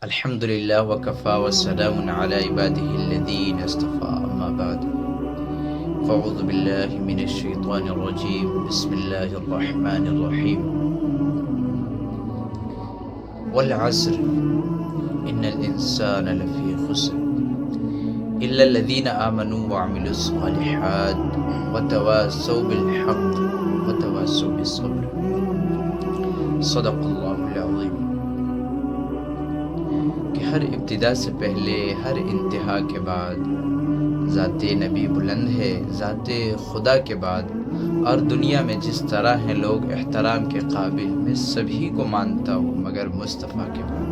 الحمد للہ وکفا والسلام علی عباده الذین اصطفى اما بعد فاعوذ باللہ من الشیطان الرجیم بسم اللہ الرحمن الرحیم والعصر ان الانسان لفی خسر الا الذین آمنوا وعملوا الصالحات وتواصوا بالحق وتواصوا بالصبر صدق اللہ العظیم۔ کہ ہر ابتدا سے پہلے ہر انتہا کے بعد ذات نبی بلند ہے، ذات خدا کے بعد، اور دنیا میں جس طرح ہیں لوگ احترام کے قابل، میں سبھی کو مانتا ہوں مگر مصطفیٰ کے بعد۔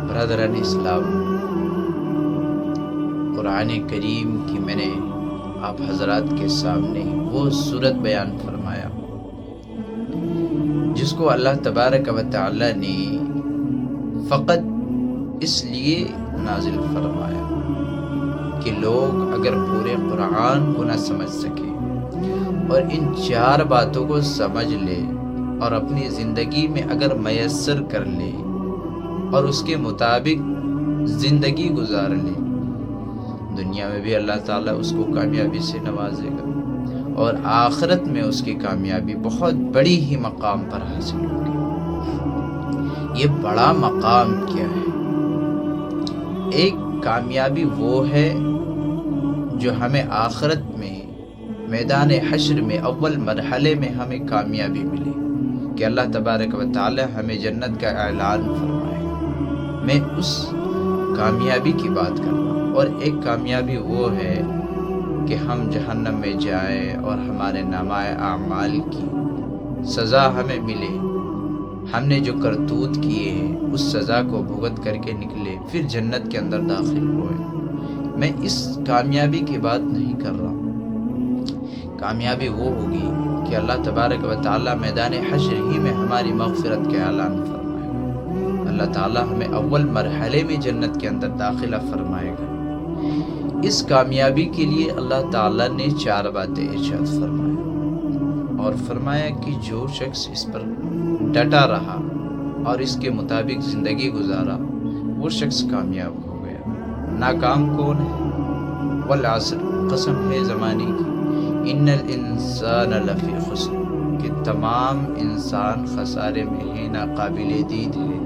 برادران اسلام، قرآن کریم کی میں نے آپ حضرات کے سامنے وہ صورت بیان فرمایا جس کو اللہ تبارک و تعالی نے فقط اس لیے نازل فرمایا کہ لوگ اگر پورے قرآن کو نہ سمجھ سکے اور ان چار باتوں کو سمجھ لے اور اپنی زندگی میں اگر میسر کر لے اور اس کے مطابق زندگی گزار لے، دنیا میں بھی اللہ تعالیٰ اس کو کامیابی سے نوازے گا اور آخرت میں اس کی کامیابی بہت بڑی ہی مقام پر حاصل ہوگی۔ یہ بڑا مقام کیا ہے؟ ایک کامیابی وہ ہے جو ہمیں آخرت میں میدان حشر میں اول مرحلے میں ہمیں کامیابی ملے کہ اللہ تبارک و تعالی ہمیں جنت کا اعلان فرمائے۔ میں اس کامیابی کی بات کر رہا ہوں، اور ایک کامیابی وہ ہے کہ ہم جہنم میں جائیں اور ہمارے نامہ اعمال کی سزا ہمیں ملے، ہم نے جو کرتوت کیے ہیں اس سزا کو بھگت کر کے نکلے، پھر جنت کے اندر داخل ہوئے۔ میں اس کامیابی کی بات نہیں کر رہا ہوں۔ کامیابی وہ ہوگی کہ اللہ تبارک و تعالیٰ میدان حشر ہی میں ہماری مغفرت کا اعلان فرمائے گا، اللہ تعالیٰ ہمیں اول مرحلے میں جنت کے اندر داخلہ فرمائے گا۔ اس کامیابی کے لیے اللہ تعالیٰ نے چار باتیں ارشاد فرمایا، اور فرمایا کہ جو شخص اس پر ڈٹا رہا اور اس کے مطابق زندگی گزارا وہ شخص کامیاب ہو گیا۔ ناکام کون ہے؟ والعصر، قسم ہے زمانے کی، ان الانسان لفی خسر، کہ تمام انسان خسارے میں ہے، ناقابل دید ہے،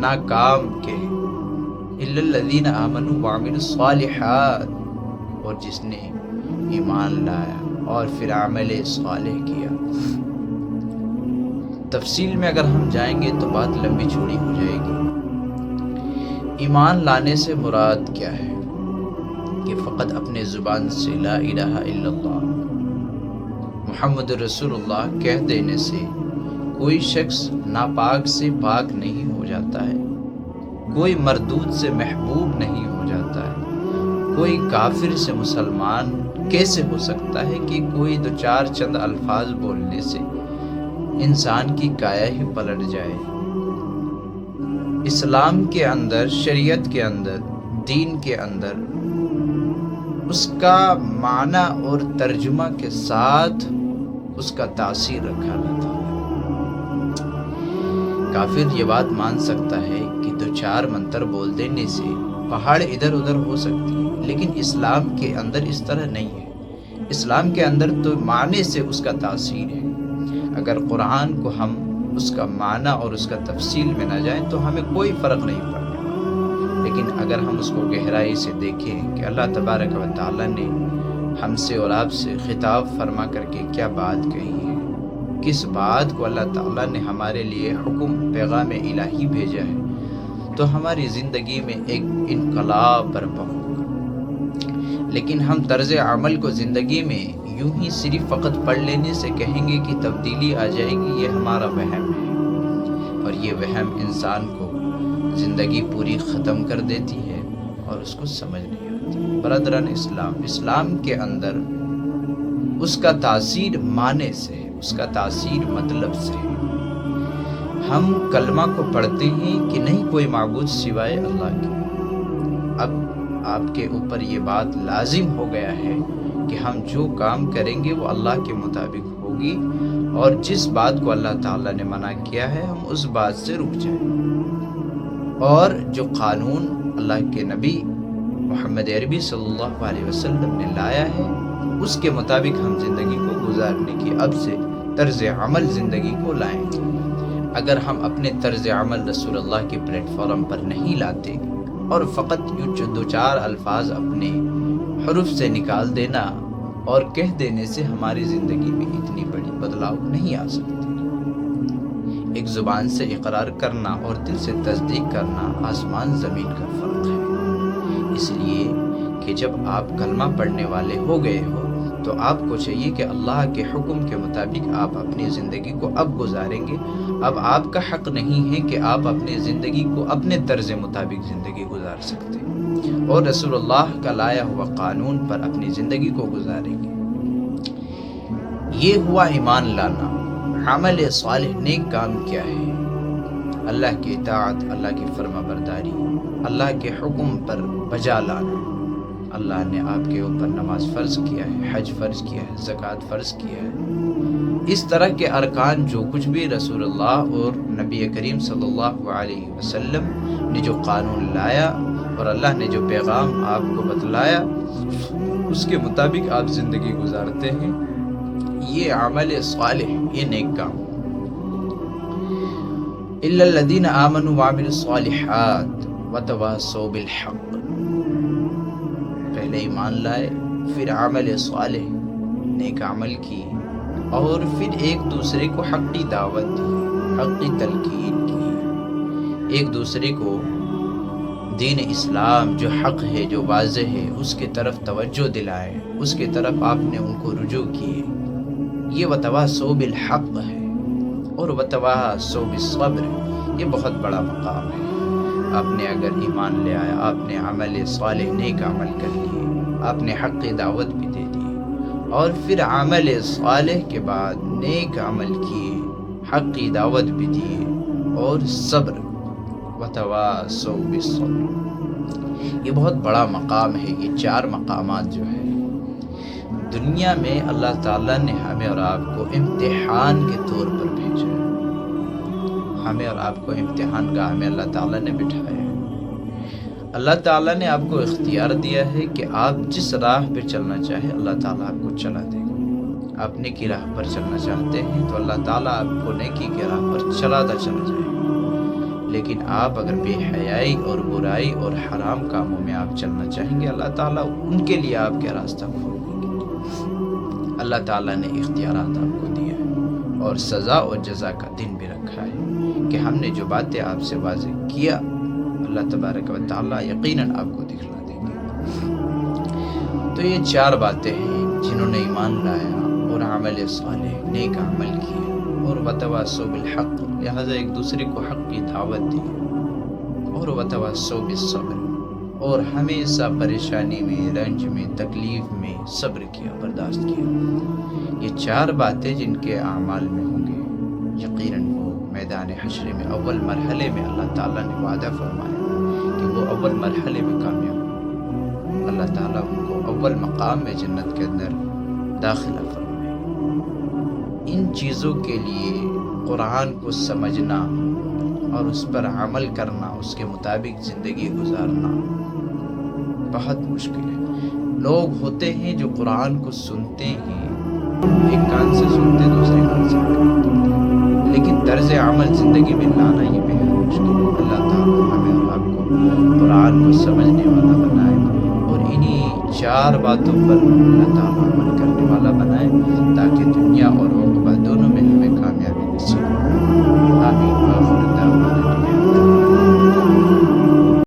ناکام کے ہیں۔ الا الذین آمنوا وعملوا الصالحات، اور جس نے ایمان لایا اور پھر عمل صالح کیا۔ تفصیل میں اگر ہم جائیں گے تو بات لمبی چوڑی ہو جائے گی۔ ایمان لانے سے مراد کیا ہے؟ کہ فقط اپنے زبان سے لا الہ الا اللہ محمد رسول اللہ کہہ دینے سے کوئی شخص ناپاک سے پاک نہیں ہو جاتا ہے، کوئی مردود سے محبوب نہیں ہو جاتا ہے، کوئی کافر سے مسلمان کیسے ہو سکتا ہے کہ کوئی دو چار چند الفاظ بولنے سے انسان کی کایا ہی پلٹ جائے۔ اسلام کے اندر، شریعت کے اندر، دین کے اندر اس کا معنی اور ترجمہ کے ساتھ اس کا تاثیر رکھا رہتا ہے۔ کافر یہ بات مان سکتا ہے کہ دو چار منتر بول دینے سے پہاڑ ادھر ادھر ہو سکتی ہے، لیکن اسلام کے اندر اس طرح نہیں ہے۔ اسلام کے اندر تو معنی سے اس کا تاثیر ہے۔ اگر قرآن کو ہم اس کا معنی اور اس کا تفصیل میں نہ جائیں تو ہمیں کوئی فرق نہیں پڑنے والا، لیکن اگر ہم اس کو گہرائی سے دیکھیں کہ اللہ تبارک و تعالیٰ نے ہم سے اور آپ سے خطاب فرما کر کے کیا بات کہی ہے، کس بات کو اللہ تعالیٰ نے ہمارے لیے حکم پیغام الہی بھیجا ہے، تو ہماری زندگی میں ایک انقلاب برپا ہوگا۔ لیکن ہم طرز عمل کو زندگی میں یوں ہی صرف فقط پڑھ لینے سے کہیں گے کہ تبدیلی آ جائے گی، یہ ہمارا وہم ہے، اور یہ وہم انسان کو زندگی پوری ختم کر دیتی ہے اور اس کو سمجھ نہیں آتی۔ برادران اسلام، اسلام کے اندر اس کا تاثیر معنی سے ہے، اس کا تاثیر مطلب سے ہے۔ ہم کلمہ کو پڑھتے ہیں کہ نہیں کوئی معبود سوائے اللہ کے، اب آپ کے اوپر یہ بات لازم ہو گیا ہے کہ ہم جو کام کریں گے وہ اللہ کے مطابق ہوگی، اور جس بات کو اللہ تعالیٰ نے منع کیا ہے ہم اس بات سے رک جائیں۔ اور جو قانون اللہ کے نبی محمد عربی صلی اللہ علیہ وسلم نے لایا ہے اس کے مطابق ہم زندگی کو گزارنے کی اب سے طرز عمل زندگی کو لائیں۔ اگر ہم اپنے طرز عمل رسول اللہ کے پلیٹ فارم پر نہیں لاتے اور فقط یوں دو چار الفاظ اپنے حروف سے نکال دینا اور کہہ دینے سے ہماری زندگی میں اتنی بڑی بدلاؤ نہیں آ سکتی۔ ایک زبان سے اقرار کرنا اور دل سے تصدیق کرنا آسمان زمین کا فرق ہے۔ اس لیے کہ جب آپ کلمہ پڑھنے والے ہو گئے ہو تو آپ کو چاہیے کہ اللہ کے حکم کے مطابق آپ اپنی زندگی کو اب گزاریں گے۔ اب آپ کا حق نہیں ہے کہ آپ اپنی زندگی کو اپنے طرز مطابق زندگی گزار سکتے اور رسول اللہ کا لایا ہوا قانون پر اپنی زندگی کو گزاریں گے۔ یہ ہوا ایمان لانا۔ عمل صالح نیک کام کیا ہے؟ اللہ کی اطاعت، اللہ کی فرما برداری، اللہ کے حکم پر بجا لانا۔ اللہ نے آپ کے اوپر نماز فرض کیا ہے، حج فرض کیا ہے، زکوٰۃ فرض کیا ہے۔ اس طرح کے ارکان جو کچھ بھی رسول اللہ اور نبی کریم صلی اللہ علیہ وسلم نے جو قانون لایا اور اللہ نے جو پیغام آپ کو بتلایا اس کے مطابق آپ زندگی گزارتے ہیں، یہ عمل صالح، یہ نیک کام۔ الا الذین آمنوا وعملوا الصالحات وتواصوا بالحق۔ پہلے ایمان لائے، پھر عمل صالح، نیک عمل کی، اور پھر ایک دوسرے کو حقی دعوت دی، حقی تلقین کی، ایک دوسرے کو دین اسلام جو حق ہے، جو واضح ہے، اس کے طرف توجہ دلائے، اس کے طرف آپ نے ان کو رجوع کیے۔ یہ وتواصوا بالحق ہے اور وتواصوا بالصبر، یہ بہت بڑا مقام ہے۔ آپ نے اگر ایمان لے آیا، آپ نے عمل صالح نیک عمل کر لیے، آپ نے حق دعوت بھی دے دی، اور پھر عمل صالح کے بعد نیک عمل کیے، حق دعوت بھی دیے، اور صبر، وتواصوا بالصبر، یہ بہت بڑا مقام ہے۔ یہ چار مقامات جو ہے دنیا میں اللہ تعالیٰ نے ہمیں اور آپ کو امتحان کے طور پر بھیجا ہے۔ ہمیں اور آپ کو امتحان گاہ میں اللہ تعالیٰ نے بٹھایا ہے۔ اللہ تعالیٰ نے آپ کو اختیار دیا ہے کہ آپ جس راہ پہ چلنا چاہے اللہ تعالیٰ آپ کو چلا دے گا۔ آپ نیکی راہ پر چلنا چاہتے ہیں تو اللہ تعالیٰ آپ کو نیکی کے راہ پر چلاتا چلا جائے گا، لیکن آپ اگر بے حیائی اور برائی اور حرام کاموں میں آپ چلنا چاہیں گے اللہ تعالیٰ ان کے لیے آپ کے راستہ کھول دیں گے۔ اللہ تعالیٰ نے اختیارات آپ کو دیا ہے اور سزا اور جزا کا دن بھی رکھا ہے کہ ہم نے جو باتیں آپ سے واضح کیا اللہ تبارک و تعالیٰ یقیناً آپ کو دکھلا دیں گے۔ تو یہ چار باتیں ہیں جنہوں نے ایمان لایا اور عمل صالح نیک عمل کیا اور وتواصوا بالحق، لہذا ایک دوسرے کو حق کی دعوت دی، اور وتواصوا بالصبر، اور ہمیشہ پریشانی میں، رنج میں، تکلیف میں صبر کیا، برداشت کیا۔ یہ چار باتیں جن کے اعمال میں ہوں گے یقیناً وہ میدان حشر میں اول مرحلے میں اللہ تعالیٰ نے وعدہ فرمایا کہ وہ اول مرحلے میں کامیاب ہوں۔ اللہ تعالیٰ ان کو اول مقام میں جنت کے اندر داخلہ فرمائے۔ ان چیزوں کے لیے قرآن کو سمجھنا اور اس پر عمل کرنا، اس کے مطابق زندگی گزارنا بہت مشکل ہے۔ لوگ ہوتے ہیں جو قرآن کو سنتے ہیں، ایک کان سے سنتے دوسرے کان سے نکالتے، لیکن طرز عمل زندگی میں لانا یہ بے حد مشکل ہے۔ اللہ تعالیٰ ہمیں اور آپ کو قرآن کو سمجھنے والا بنائے اور انہی چار باتوں پر اللہ تعالیٰ عمل کرنے والا بنائے۔